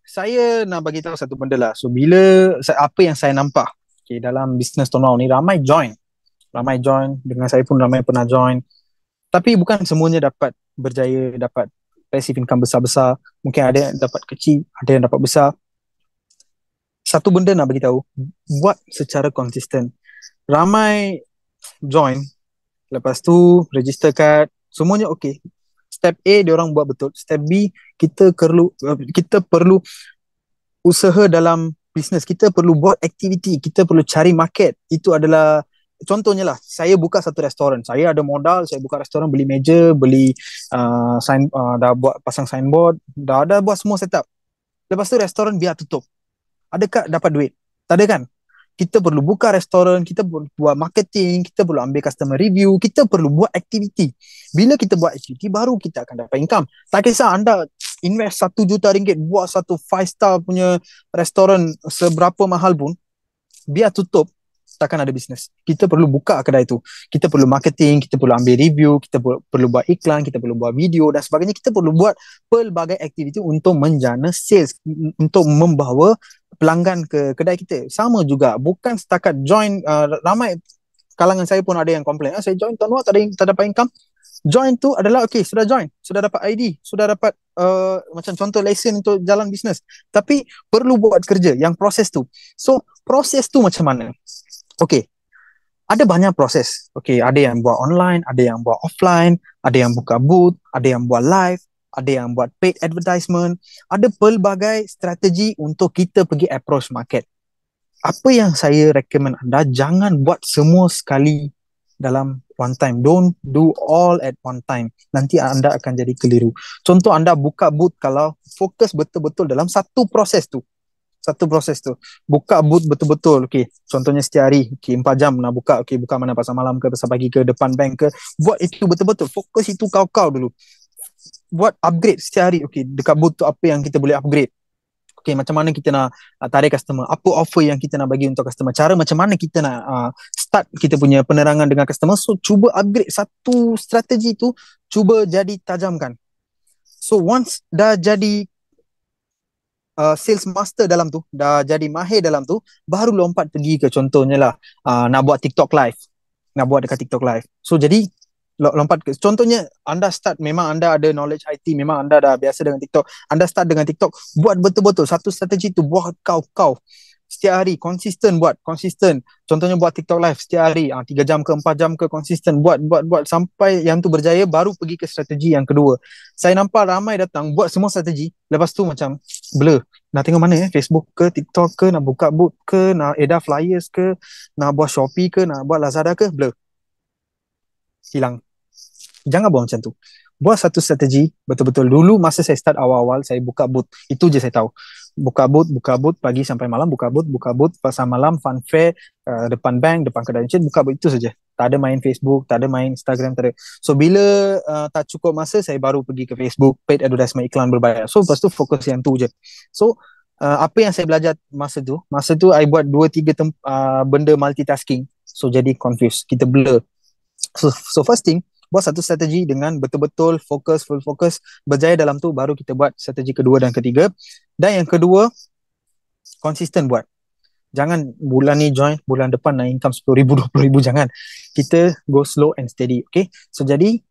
saya nak bagi tahu satu benda lah. So bila apa yang saya nampak dalam bisnes Ton Wow ni, ramai join. ramai join, dengan saya pun ramai pernah join. Tapi bukan semuanya dapat berjaya, dapat passive income besar-besar. Mungkin ada yang dapat kecil, ada yang dapat besar. Satu benda nak bagi tahu, buat secara konsisten. Ramai join, lepas tu register card, semuanya okey. Step A dia orang buat betul. Step B kita perlu usaha dalam bisnes, kita perlu buat aktiviti, kita perlu cari market. Itu adalah contohnya lah, saya buka satu restoran, saya ada modal, saya buka restoran, beli meja, beli dah buat pasang signboard, dah buat semua setup. Lepas tu restoran biar tutup. Adakah dapat duit? Tak ada kan? Kita perlu buka restoran, kita perlu buat marketing, kita perlu ambil customer review, kita perlu buat aktiviti. Bila kita buat aktiviti, baru kita akan dapat income. Tak kisah anda invest RM1 juta buat satu 5 star punya restoran seberapa mahal pun, biar tutup, takkan ada bisnes. Kita perlu buka kedai tu. Kita perlu marketing, kita perlu ambil review, kita perlu buat iklan, kita perlu buat video dan sebagainya. Kita perlu buat pelbagai aktiviti untuk menjana sales, untuk membawa pelanggan ke kedai kita. Sama juga, bukan setakat join. Ramai kalangan saya pun ada yang komplain, saya join tahun tak dapat income. Join tu adalah okay, sudah join, sudah dapat ID, sudah dapat macam contoh lesen untuk jalan bisnes, tapi perlu buat kerja yang proses tu. So proses tu macam mana? Okay, ada banyak proses. Okay, ada yang buat online, ada yang buat offline, ada yang buka booth, ada yang buat live, ada yang buat paid advertisement, ada pelbagai strategi untuk kita pergi approach market. Apa yang saya recommend anda, jangan buat semua sekali dalam one time. Don't do all at one time. Nanti anda akan jadi keliru. Contoh anda buka booth, kalau fokus betul-betul dalam satu proses tu. Buka booth betul-betul. Okay, contohnya setiap hari, okay, 4 jam nak buka. Okay, buka mana, pasar malam ke, pasar pagi ke, depan bank ke. Buat itu betul-betul. Fokus itu kau-kau dulu. Buat upgrade setiap hari. Okay, dekat booth tu apa yang kita boleh upgrade. Okay, macam mana kita nak tarik customer, apa offer yang kita nak bagi untuk customer, cara macam mana kita nak start kita punya penerangan dengan customer. So cuba upgrade satu strategi tu, cuba jadi tajamkan. So once dah jadi sales master dalam tu, dah jadi mahir dalam tu, baru lompat pergi ke contohnya lah nak buat TikTok live, nak buat dekat TikTok live. So jadi lompat ke, contohnya anda start, memang anda ada knowledge IT, memang anda dah biasa dengan TikTok, anda start dengan TikTok, buat betul-betul satu strategi tu, buat kau setiap hari, konsisten, contohnya buat TikTok live setiap hari, 3 jam ke 4 jam ke, konsisten, buat sampai yang tu berjaya, baru pergi ke strategi yang kedua. Saya nampak ramai datang buat semua strategi, lepas tu macam blur, nak tengok mana Facebook ke, TikTok ke, nak buka booth ke, nak edar flyers ke, nak buat Shopee ke, nak buat Lazada ke, blur, hilang. Jangan buat macam tu. Buat satu strategi betul-betul. Dulu masa saya start awal-awal, saya buka booth. Itu je saya tahu. Buka booth pagi sampai malam, buka booth pasal malam, fun fair, depan bank, depan kedai encik, buka booth, itu saja. Tak ada main Facebook, tak ada main Instagram, tak ada. So bila tak cukup masa, saya baru pergi ke Facebook, paid advertisement, iklan berbayar. So lepas tu fokus yang tu je. So apa yang saya belajar masa tu I buat 2-3 benda multitasking. So jadi confused, kita blur. So first thing, buat satu strategi dengan betul-betul full fokus, berjaya dalam tu, baru kita buat strategi kedua dan ketiga. Dan yang kedua, konsisten buat. Jangan bulan ni join, bulan depan nak income 10,000, 20,000, jangan. Kita go slow and steady, okay? So jadi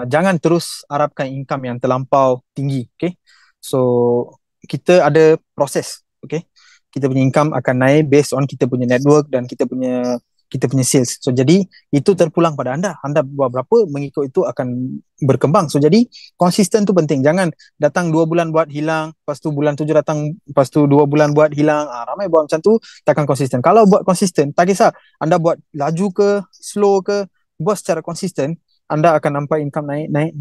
jangan terus harapkan income yang terlampau tinggi, okay? So kita ada proses, okay? Kita punya income akan naik based on kita punya network dan kita punya sales. So jadi itu terpulang pada anda. Anda buat berapa, mengikut itu akan berkembang. So jadi konsisten tu penting. Jangan datang 2 bulan buat hilang, lepas tu bulan 7 datang, lepas tu 2 bulan buat hilang. Ramai buat macam tu, takkan konsisten. Kalau buat konsisten, tak kisah anda buat laju ke, slow ke, buat secara konsisten, anda akan nampak income naik.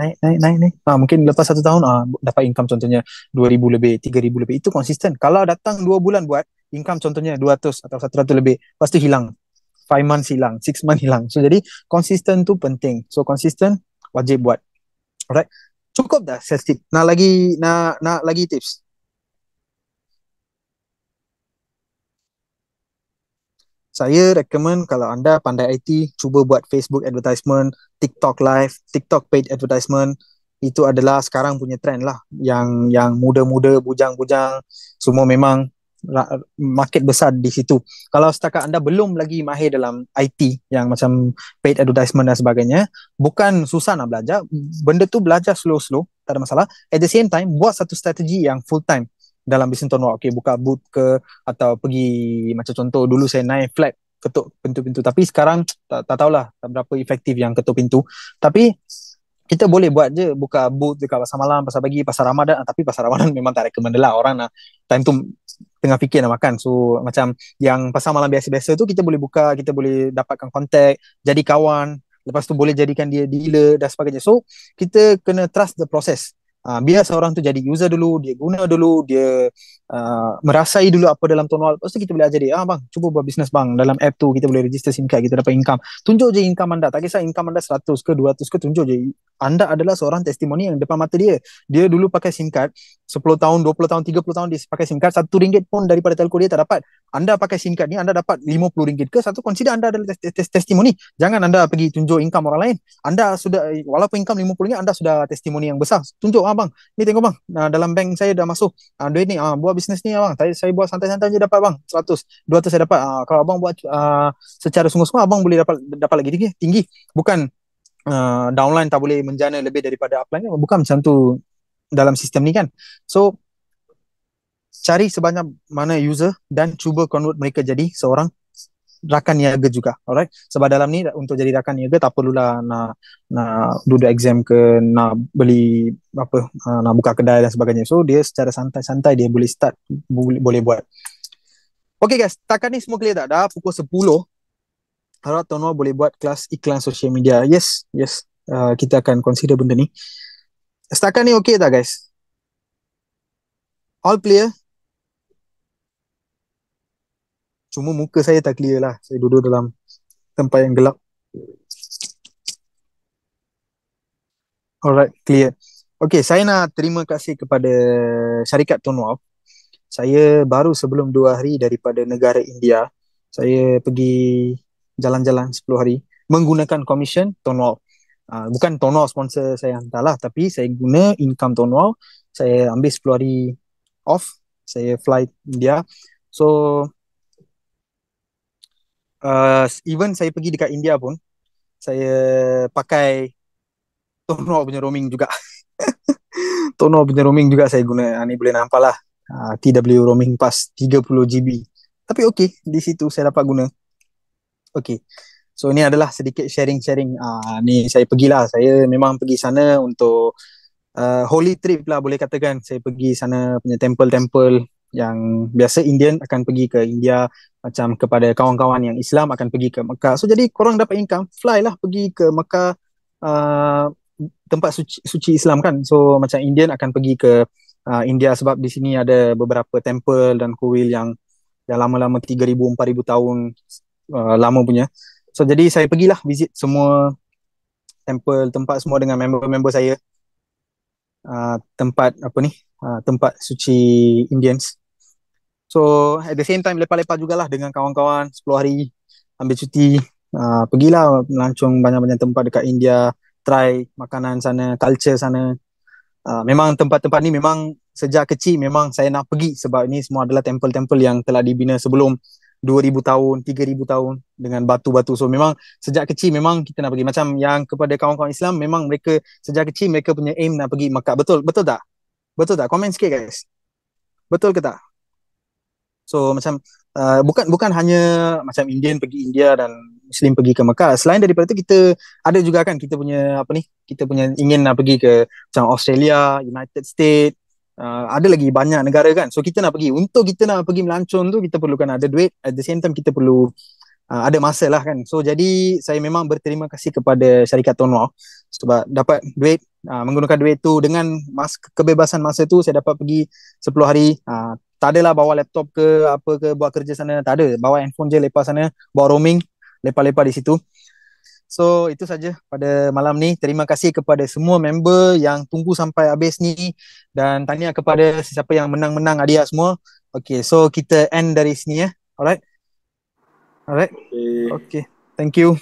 Mungkin lepas 1 tahun dapat income contohnya 2,000 lebih, 3,000 lebih. Itu konsisten. Kalau datang 2 bulan buat income contohnya 200 atau 100 lebih, lepas tu hilang, 5 months hilang, 6 months hilang. So jadi konsisten tu penting. So konsisten wajib buat. Alright. Cukup dah sales tip. Nak lagi tips? Saya recommend kalau anda pandai IT, cuba buat Facebook advertisement, TikTok live, TikTok paid advertisement. Itu adalah sekarang punya trend lah. Yang muda-muda, bujang-bujang, semua memang market besar di situ. Kalau setakat anda belum lagi mahir dalam IT yang macam paid advertisement dan sebagainya, bukan susah nak belajar, benda tu belajar slow-slow, tak ada masalah. At the same time, buat satu strategi yang full time dalam bisnes tuan. Okay, buka booth ke, atau pergi, macam contoh dulu saya naik flat ketuk pintu-pintu, tapi sekarang tak tahulah tak berapa efektif yang ketuk pintu. Tapi kita boleh buat je, buka booth dekat pasar malam, pasar pagi, pasar Ramadan. Tapi pasar Ramadan memang tak recommend lah, orang nak time tu tengah fikir nak makan. So macam yang pasar malam biasa-biasa tu kita boleh buka, kita boleh dapatkan kontak, jadi kawan, lepas tu boleh jadikan dia dealer dan sebagainya. So kita kena trust the process. Biar seorang tu jadi user dulu, dia guna dulu, dia merasai dulu apa dalam tonal. Lepas tu kita boleh ajar dia, bang, cuba buat bisnes bang, dalam app tu kita boleh register SIM card, kita dapat income. Tunjuk je income anda, tak kisah income anda 100 ke 200 ke, tunjuk je anda adalah seorang testimoni yang depan mata dia. Dia dulu pakai SIM card 10 tahun, 20 tahun, 30 tahun dia pakai SIM card, RM1 pun daripada telco dia tak dapat. Anda pakai SIM card ni, anda dapat RM50 ke, satu consider anda adalah testimoni. Jangan anda pergi tunjuk income orang lain. Anda sudah, walaupun income RM50, anda sudah testimoni yang besar. Tunjuk, bang, ni tengok bang, dalam bank saya dah masuk duit ni, buat bisnes ni bang, saya buat santai-santai je dapat bang, 100, 200 saya dapat. Kalau abang buat secara sungguh-sungguh, abang boleh dapat lagi tinggi. Bukan downline tak boleh menjana lebih daripada upline, bukan macam tu dalam sistem ni kan. So cari sebanyak mana user dan cuba convert mereka jadi seorang rakan niaga juga. Alright, sebab dalam ni untuk jadi rakan niaga tak perlulah nak duduk exam ke, nak beli apa, nak buka kedai dan sebagainya. So dia secara santai-santai dia boleh start, boleh buat. Okay guys, takat ni semua clear tak? Dah pukul 10. Harap tuan boleh buat kelas iklan social media. Yes. Kita akan consider benda ni. Setakat ni okay tak guys? All clear? Cuma muka saya tak clear lah. Saya duduk dalam tempat yang gelap. Alright, clear. Okay, saya nak terima kasih kepada syarikat Tonwal. Saya baru sebelum 2 hari daripada negara India. Saya pergi jalan-jalan 10 hari menggunakan komisen Tonwal. Bukan Tonwal sponsor saya hantar lah, tapi saya guna income Tonwal. Saya ambil 10 hari off. Saya fly India. So even saya pergi dekat India pun, saya pakai Tonwal punya roaming juga. Tonwal punya roaming juga saya guna. Ni boleh nampak lah, TW roaming pass 30 GB. Tapi okay, di situ saya dapat guna. Okay, so ini adalah sedikit sharing-sharing. Ni saya pergilah. Saya memang pergi sana untuk holy trip lah, boleh katakan. Saya pergi sana punya temple-temple yang biasa Indian akan pergi ke India, macam kepada kawan-kawan yang Islam akan pergi ke Mekah. So jadi korang dapat income, fly lah pergi ke Mekah, tempat suci Islam kan. So macam Indian akan pergi ke India sebab di sini ada beberapa temple dan kuil yang lama-lama 3,000 4,000 tahun lama punya. So jadi saya pergilah visit semua temple, tempat semua dengan member-member saya. Tempat apa ni, tempat suci Indians. So at the same time lepas-lepas jugalah dengan kawan-kawan 10 hari ambil cuti, pergilah melancong banyak-banyak tempat dekat India, try makanan sana, culture sana. Memang tempat-tempat ni memang sejak kecil memang saya nak pergi, sebab ini semua adalah temple-temple yang telah dibina sebelum 2,000 tahun, 3,000 tahun dengan batu-batu. So memang sejak kecil memang kita nak pergi. Macam yang kepada kawan-kawan Islam, memang mereka sejak kecil mereka punya aim nak pergi Makkah. Betul tak? Betul tak? Komen sikit guys. Betul ke tak? So macam bukan hanya macam Indian pergi India dan Muslim pergi ke Mekah. Selain daripada itu, kita ada juga kan kita punya apa ni, kita punya ingin nak pergi ke macam Australia, United States, ada lagi banyak negara kan. So kita nak pergi, untuk kita nak pergi melancong tu kita perlukan ada duit, at the same time kita perlu ada masa lah kan. So jadi saya memang berterima kasih kepada syarikat Tonwal sebab dapat duit, menggunakan duit tu dengan kebebasan masa tu saya dapat pergi 10 hari. Tak adalah bawa laptop ke apa ke buat kerja sana, tak ada. Bawa handphone je, lepas sana, bawa roaming, lepas-lepas di situ. So itu saja pada malam ni. Terima kasih kepada semua member yang tunggu sampai habis ni, dan tahniah kepada siapa yang menang-menang hadiah semua. Okay, so kita end dari sini ya. Alright. Okay. Thank you.